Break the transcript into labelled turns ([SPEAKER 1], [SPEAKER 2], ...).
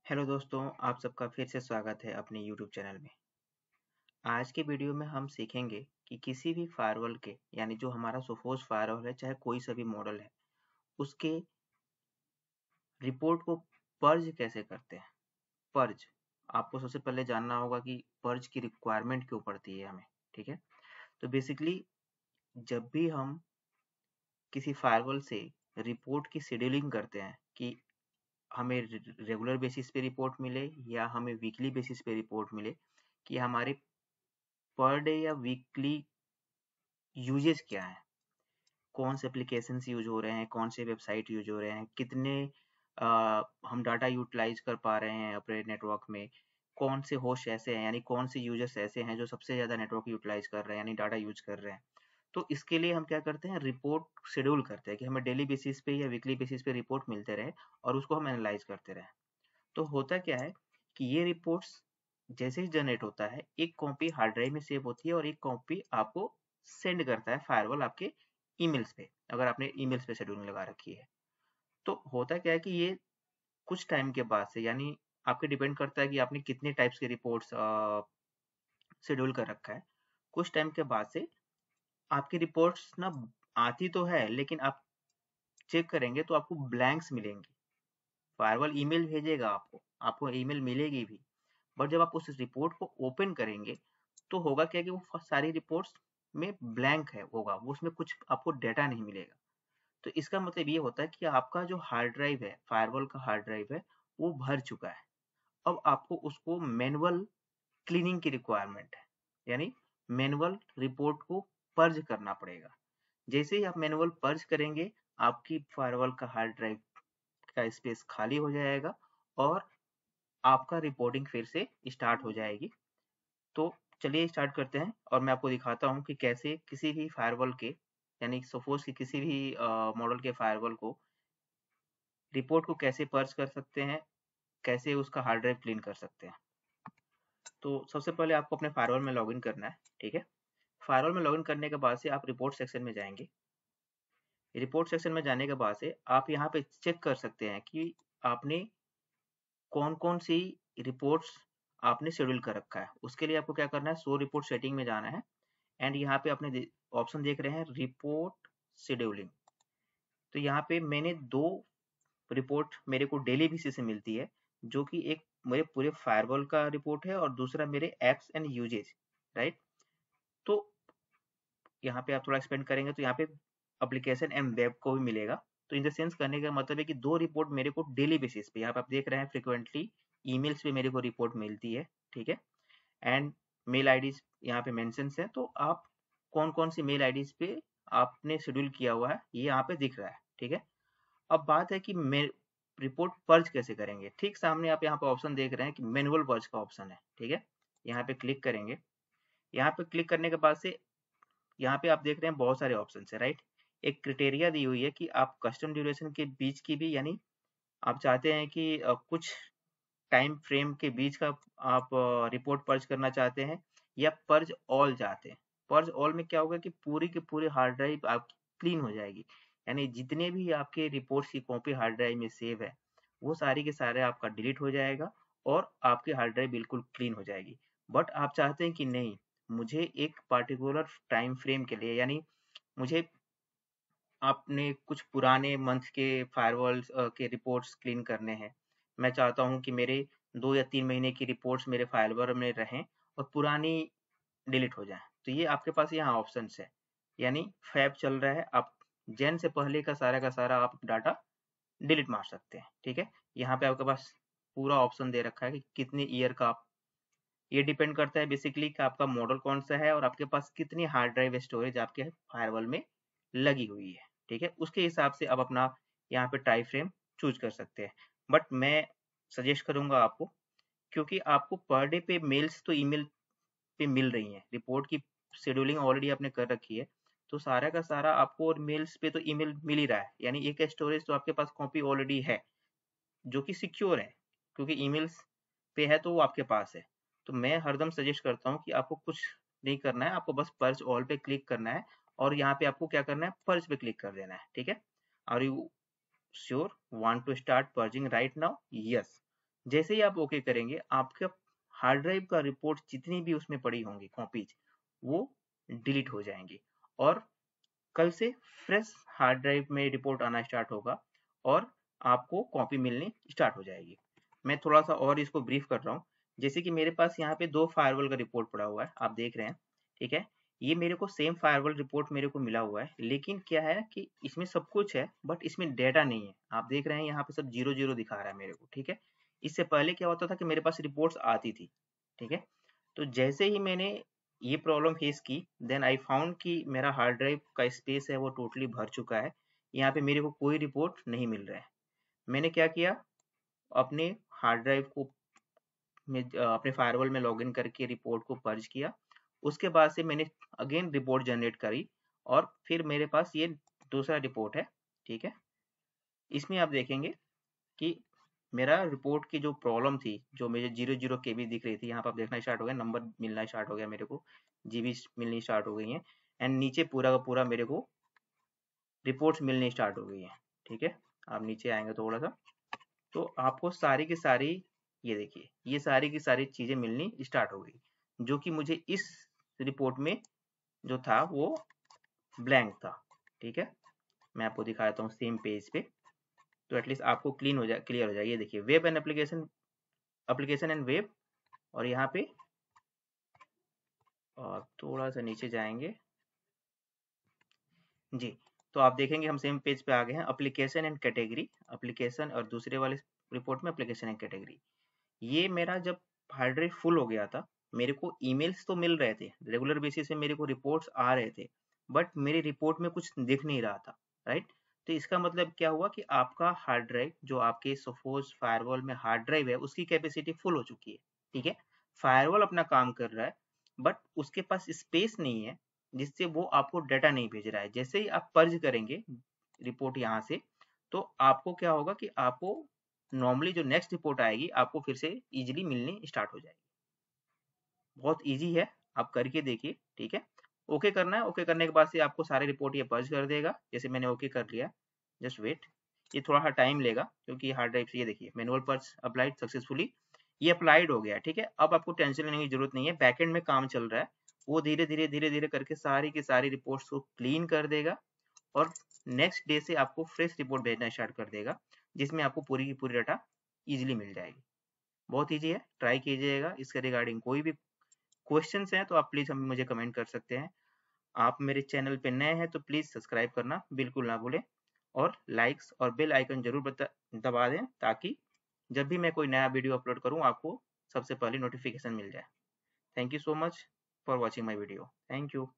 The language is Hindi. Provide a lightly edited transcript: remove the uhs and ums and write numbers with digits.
[SPEAKER 1] हेलो दोस्तों, आप सबका फिर से स्वागत है अपने यूट्यूब चैनल में। आज के वीडियो में हम सीखेंगे कि किसी भी फायरवॉल के यानी जो हमारा सोफोस फायरवॉल है, चाहे कोई सा भी मॉडल है, उसके रिपोर्ट को पर्ज कैसे करते हैं। पर्ज आपको सबसे पहले जानना होगा कि पर्ज की रिक्वायरमेंट क्यों पड़ती है हमें। ठीक है, तो बेसिकली जब भी हम किसी फायरवॉल से रिपोर्ट की शेड्यूलिंग करते हैं कि हमें रेगुलर बेसिस पे रिपोर्ट मिले या हमें वीकली बेसिस पे रिपोर्ट मिले, कि हमारे पर डे या वीकली यूजेस क्या है, कौन से एप्लीकेशंस यूज हो रहे हैं, कौन से वेबसाइट यूज हो रहे हैं, कितने हम डाटा यूटिलाइज कर पा रहे हैं अपने नेटवर्क में, कौन से होस्ट ऐसे हैं यानी कौन से यूजर्स ऐसे हैं जो सबसे ज़्यादा नेटवर्क यूटिलाइज कर रहे हैं यानी डाटा यूज कर रहे हैं। तो इसके लिए हम क्या करते हैं, रिपोर्ट शेड्यूल करते हैं कि हमें डेली बेसिस पे या वीकली बेसिस पे रिपोर्ट मिलते रहे और उसको हम एनालाइज करते रहे। तो होता क्या है कि ये रिपोर्ट्स जैसे ही जनरेट होता है, एक कॉपी हार्ड ड्राइव में सेव होती है और एक कॉपी आपको सेंड करता है फायरवॉल आपके ईमेल्स पे, अगर आपने ईमेल्स पे शेड्यूलिंग लगा रखी है। तो होता क्या है कि ये कुछ टाइम के बाद से, यानी आपके डिपेंड करता है कि आपने कितने टाइप्स के रिपोर्ट्स शेड्यूल कर रखा है। कुछ टाइम के बाद से आपकी रिपोर्ट्स ना आती तो है, लेकिन आप चेक करेंगे तो आपको ब्लैंक्स मिलेंगे। फायरवॉल ईमेल भेजेगा आपको, आपको ईमेल मिलेगी भी, बट जब आप उस रिपोर्ट को ओपन करेंगे तो होगा क्या कि वो सारी रिपोर्ट्स में ब्लैंक है होगा, वो उसमें कुछ आपको डेटा नहीं मिलेगा। तो इसका मतलब ये होता है कि आपका जो हार्ड ड्राइव है, फायरवॉल का हार्ड ड्राइव है, वो भर चुका है। अब आपको उसको मैनुअल क्लीनिंग की रिक्वायरमेंट है, यानी मैनुअल रिपोर्ट को पर्ज करना पड़ेगा। जैसे ही आप मैनुअल पर्ज करेंगे, आपकी फायरवॉल का हार्ड ड्राइव का स्पेस खाली हो जाएगा और आपका रिपोर्टिंग फिर से स्टार्ट हो जाएगी। तो चलिए स्टार्ट करते हैं और मैं आपको दिखाता हूँ कि कैसे किसी भी फायरवॉल के यानी सोफोस के किसी भी मॉडल के फायरवॉल को रिपोर्ट को कैसे पर्ज कर सकते हैं, कैसे उसका हार्ड ड्राइव क्लीन कर सकते हैं। तो सबसे पहले आपको अपने फायरवॉल में लॉगिन करना है। ठीक है, फायरवॉल में लॉगिन करने के बाद से आप रिपोर्ट सेक्शन में जाएंगे। रिपोर्ट सेक्शन में जाने के बाद से आप यहाँ पे चेक कर सकते हैं कि आपने कौन कौन सी रिपोर्ट्स आपने शेड्यूल कर रखा है। उसके लिए आपको क्या करना है, शो रिपोर्ट सेटिंग में जाना है एंड यहाँ पे अपने ऑप्शन देख रहे हैं रिपोर्ट शेड्यूलिंग। तो यहाँ पे मैंने दो रिपोर्ट मेरे को डेली बेसिस से मिलती है, जो कि एक मेरे पूरे फायरवॉल का रिपोर्ट है और दूसरा मेरे एप्स एंड यूजेज, राइट। तो यहाँ पे आप थोड़ा एक्सपेंड करेंगे तो यहाँ पे एप्लीकेशन एंड वेब को भी मिलेगा। तो इन द सेंस करने का मतलब है कि दो रिपोर्ट मेरे को डेली बेसिस पे, यहाँ पे आप देख रहे हैं फ्रिक्वेंटली ईमेल्स पे मेरे को रिपोर्ट मिलती है। ठीक है, एंड मेल आईडीज यहाँ पे मेंशन है, तो आप कौन कौन सी मेल आईडीज पे आपने शेड्यूल किया हुआ है ये यहाँ पे दिख रहा है। ठीक है, अब बात है कि रिपोर्ट पर्ज कैसे करेंगे। ठीक सामने आप यहाँ पे ऑप्शन देख रहे हैं कि मैनुअल पर्ज का ऑप्शन है। ठीक है, यहाँ पे क्लिक करेंगे। यहाँ पे क्लिक करने के बाद से यहाँ पे आप देख रहे हैं बहुत सारे ऑप्शन है, राइट। एक क्रिटेरिया दी हुई है कि आप कस्टम ड्यूरेशन के बीच की भी, यानी आप चाहते हैं कि कुछ टाइम फ्रेम के बीच का आप रिपोर्ट पर्ज करना चाहते हैं या पर्ज ऑल चाहते हैं। पर्ज ऑल में क्या होगा कि पूरी की पूरी हार्ड ड्राइव आपकी क्लीन हो जाएगी, यानी जितने भी आपके रिपोर्ट्स की कॉपी हार्ड ड्राइव में सेव है वो सारी के सारे आपका डिलीट हो जाएगा और आपकी हार्ड ड्राइव बिल्कुल क्लीन हो जाएगी। बट आप चाहते हैं कि नहीं, मुझे एक पर्टिकुलर टाइम फ्रेम के लिए, यानी मुझे आपने कुछ पुराने मंथ के फायरवॉल्स के रिपोर्ट्स क्लीन करने हैं। मैं चाहता हूँ कि मेरे 2 या 3 महीने की रिपोर्ट्स मेरे फायरवॉल में रहें और पुरानी डिलीट हो जाएँ। तो ये आपके पास यहाँ ऑप्शंस है, यानी फैब चल रहा है, आप जैन से पहले का सारा आप डाटा डिलीट मार सकते हैं। ठीक है, यहाँ पे आपके पास पूरा ऑप्शन दे रखा है कि कितने ईयर का आप, ये डिपेंड करता है बेसिकली कि आपका मॉडल कौन सा है और आपके पास कितनी हार्ड ड्राइव स्टोरेज आपके फायरवॉल में लगी हुई है। ठीक है, उसके हिसाब से आप अपना यहाँ पे टाइम फ्रेम चूज कर सकते हैं। बट मैं सजेस्ट करूंगा आपको, क्योंकि आपको पर डे पे मेल्स तो ईमेल पे मिल रही हैं, रिपोर्ट की शेड्यूलिंग ऑलरेडी आपने कर रखी है, तो सारा का सारा आपको मेल्स पे तो ईमेल मिल ही रहा है, यानी एक स्टोरेज तो आपके पास कॉपी ऑलरेडी है जो कि सिक्योर है, क्योंकि ईमेल्स पे है तो वो आपके पास है। तो मैं हरदम सजेस्ट करता हूँ कि आपको कुछ नहीं करना है, आपको बस पर्ज ऑल पे क्लिक करना है और यहाँ पे आपको क्या करना है, पर्ज पे क्लिक कर देना है। ठीक है, are you sure want to start purging right now? Yes. जैसे ही आप ओके करेंगे, आपका हार्ड ड्राइव का रिपोर्ट जितनी भी उसमें पड़ी होंगी कॉपीज, वो डिलीट हो जाएंगी और कल से फ्रेश हार्ड ड्राइव में रिपोर्ट आना स्टार्ट होगा और आपको कॉपी मिलनी स्टार्ट हो जाएगी। मैं थोड़ा सा और इसको ब्रीफ कर रहा हूँ। जैसे कि मेरे पास यहाँ पे 2 फायरवॉल का रिपोर्ट पड़ा हुआ है, आप देख रहे हैं, ठीक है। ये मेरे को सेम फायरवॉल रिपोर्ट मेरे को मिला हुआ है, लेकिन क्या है कि इसमें सब कुछ है बट इसमें डेटा नहीं है। आप देख रहे हैं यहाँ पे सब 0 दिखा रहा है मेरे को, ठीक है। इससे पहले क्या होता था कि मेरे पास रिपोर्ट्स आती थी, ठीक है। तो जैसे ही मैंने ये प्रॉब्लम फेस की, देन आई फाउंड कि मेरा हार्ड ड्राइव का स्पेस है वो टोटली भर चुका है। यहाँ पे मेरे को कोई रिपोर्ट नहीं मिल रहा है। मैंने क्या किया, अपने हार्ड ड्राइव को अपने फायरवॉल में लॉगिन करके रिपोर्ट को पर्ज किया। उसके बाद से मैंने अगेन रिपोर्ट जनरेट करी और फिर मेरे पास ये दूसरा रिपोर्ट है, ठीक है। इसमें आप देखेंगे कि मेरा रिपोर्ट की जो प्रॉब्लम थी, जो मुझे 0 केबी दिख रही थी, यहाँ पर आप देखना स्टार्ट हो गया, नंबर मिलना स्टार्ट हो गया मेरे को, जीबी मिलनी स्टार्ट हो गई है एंड नीचे पूरा का पूरा मेरे को रिपोर्ट्स मिलनी स्टार्ट हो गई है, ठीक है। आप नीचे आएंगे थोड़ा सा तो आपको सारी की सारी, ये देखिए, ये सारी की सारी चीजें मिलनी स्टार्ट हो गई, जो कि मुझे इस रिपोर्ट में जो था वो ब्लैंक था, ठीक है। मैं आपको दिखाता हूँ सेम पेज पे, तो एटलीस्ट आपको क्लियर हो जाए। ये देखिए, web and application and web, और यहाँ पे और थोड़ा सा नीचे जाएंगे जी, तो आप देखेंगे हम सेम पेज पे आ गए हैं, एप्लीकेशन एंड कैटेगरी, एप्लीकेशन, और दूसरे वाले रिपोर्ट में एप्लीकेशन एंड कैटेगरी। ये मेरा जब हार्ड ड्राइव फुल हो गया था, मेरे को ईमेल्स तो मिल रहे थे, रेगुलर बेसिस पे मेरे को रिपोर्ट्स आ रहे थे, बट मेरे रिपोर्ट में कुछ दिख नहीं रहा था, राइट। तो इसका मतलब क्या हुआ कि आपका हार्ड ड्राइव, जो आपके सपोज फायरवॉल में हार्ड ड्राइव है, उसकी कैपेसिटी फुल हो चुकी है, ठीक है। फायरवॉल अपना काम कर रहा है बट उसके पास स्पेस नहीं है, जिससे वो आपको डाटा नहीं भेज रहा है। जैसे ही आप पर्ज करेंगे रिपोर्ट यहाँ से, तो आपको क्या होगा कि आपको नॉर्मली जो नेक्स्ट रिपोर्ट आएगी आपको फिर से इजीली मिलनी स्टार्ट हो जाएगी। बहुत इजी है, आप करके देखिए, ठीक है। ओके करना है, ओके करने के बाद से आपको सारे रिपोर्ट ये पर्ज कर देगा। जैसे मैंने ओके कर लिया, जस्ट वेट, ये थोड़ा सा टाइम लेगा क्योंकि हार्ड ड्राइव से, ये देखिए मैनुअल पर्ज अप्लाइड सक्सेसफुली, ये अप्लाइड हो गया, ठीक है। अब आपको टेंशन लेने की जरूरत नहीं है, बैकएंड में काम चल रहा है, वो धीरे धीरे करके सारी की सारी रिपोर्ट्स को क्लीन कर देगा और नेक्स्ट डे से आपको फ्रेश रिपोर्ट भेजना स्टार्ट कर देगा, जिसमें आपको पूरी की पूरी डाटा इजीली मिल जाएगी। बहुत ईजी है, ट्राई कीजिएगा। इसके रिगार्डिंग कोई भी क्वेश्चंस हैं तो आप प्लीज़ हमें मुझे कमेंट कर सकते हैं। आप मेरे चैनल पे नए हैं तो प्लीज़ सब्सक्राइब करना बिल्कुल ना भूलें और लाइक्स और बेल आइकन जरूर दबा दें, ताकि जब भी मैं कोई नया वीडियो अपलोड करूं आपको सबसे पहले नोटिफिकेशन मिल जाए। Thank you so much for watching my video. Thank you.